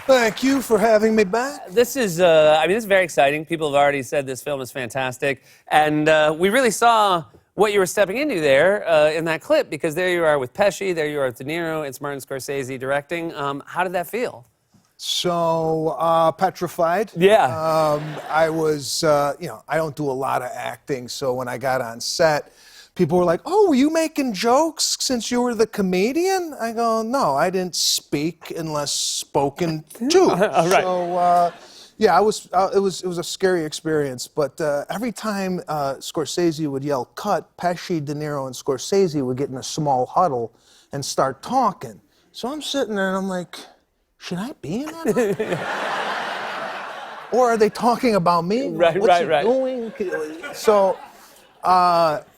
Thank you for having me back. This is, this is very exciting. People have already said this film is fantastic. And we really saw what you were stepping into there in that clip, because there you are with Pesci, there you are with De Niro, it's Martin Scorsese directing. How did that feel? So, petrified. Yeah. I was, I don't do a lot of acting, so when I got on set, people were like, "Oh, were you making jokes since you were the comedian?" I go, "No, I didn't speak unless spoken to." Right. So, yeah, it was a scary experience. But every time Scorsese would yell "cut," Pesci, De Niro, and Scorsese would get in a small huddle and start talking. So I'm sitting there and I'm like, should I be in that? Or are they talking about me? Right, What's right, he right. doing? So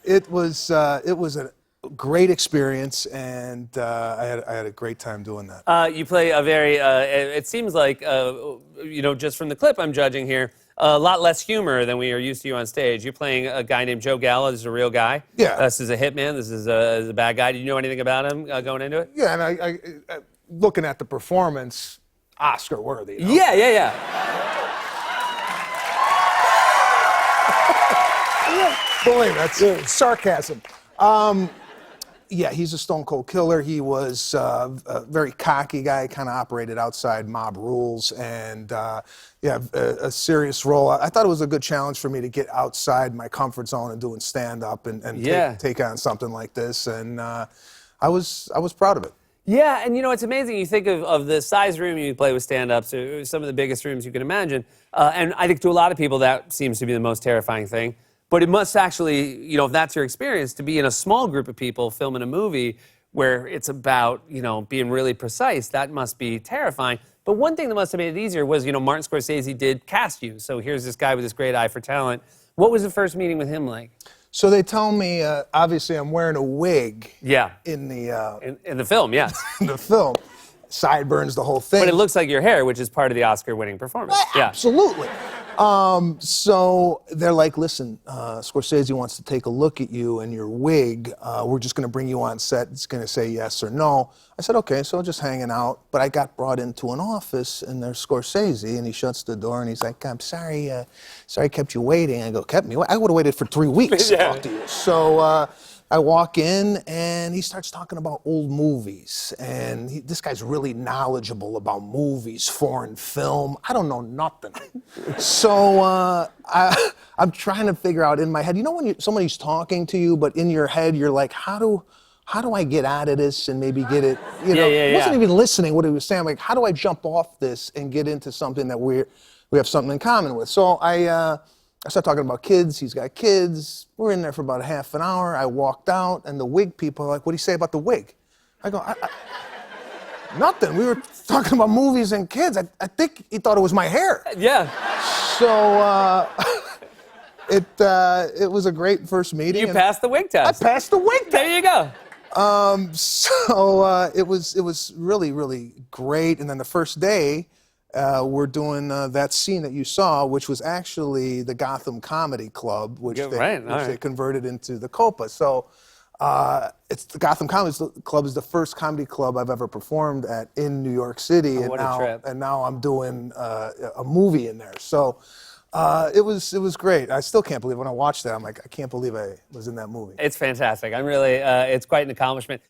it was a great experience, and I had a great time doing that. You play a very, it seems like, just from the clip I'm judging here, a lot less humor than we are used to you on stage. You're playing a guy named Joe Gallo. This is a real guy. Yeah. This is a hitman. This is a bad guy. Did you know anything about him going into it? Yeah, and I looking at the performance, Oscar worthy. You know? Yeah. Believe me, that's sarcasm. Yeah, he's a stone cold killer. He was a very cocky guy, kind of operated outside mob rules, and a serious role. I thought it was a good challenge for me to get outside my comfort zone and doing stand-up and take on something like this, and I was proud of it. Yeah, and it's amazing. You think of the size room you play with stand-ups, some of the biggest rooms you can imagine, and I think to a lot of people that seems to be the most terrifying thing. But it must actually, if that's your experience, to be in a small group of people filming a movie where it's about, being really precise, that must be terrifying. But one thing that must have made it easier was, Martin Scorsese did cast you. So here's this guy with this great eye for talent. What was the first meeting with him like? So they tell me, obviously, I'm wearing a wig. Yeah. In the in the film, yes. in the film, sideburns, the whole thing. But it looks like your hair, which is part of the Oscar-winning performance. Yeah. Absolutely. So they're like, "Listen, Scorsese wants to take a look at you and your wig. We're just going to bring you on set. It's going to say yes or no." I said, "Okay," so just hanging out. But I got brought into an office, and there's Scorsese, and he shuts the door, and he's like, "I'm sorry, I kept you waiting." I go, "Kept me? I would have waited for 3 weeks to talk to you." So I walk in, and he starts talking about old movies. And this guy's really knowledgeable about movies, foreign film. I don't know nothing. So I'm trying to figure out in my head, when somebody's talking to you, but in your head, you're like, how do I get out of this and maybe get it, I wasn't even listening what he was saying. I'm like, how do I jump off this and get into something that we have something in common with? So I started talking about kids. He's got kids. We're in there for about a half an hour. I walked out, and the wig people are like, "What do you say about the wig?" I go, nothing. We were talking about movies and kids. I think he thought it was my hair. Yeah. So it was a great first meeting. You passed the wig test. I passed the wig test. There you go. So it was really, really great. And then the first day, we're doing that scene that you saw, which was actually the Gotham Comedy Club, which they converted into the Copa. So it's the Gotham Comedy Club is the first comedy club I've ever performed at in New York City, what a trip. And now I'm doing a movie in there. So it was great. I still can't believe when I watched that. I'm like, I can't believe I was in that movie. It's fantastic. I'm really, it's quite an accomplishment.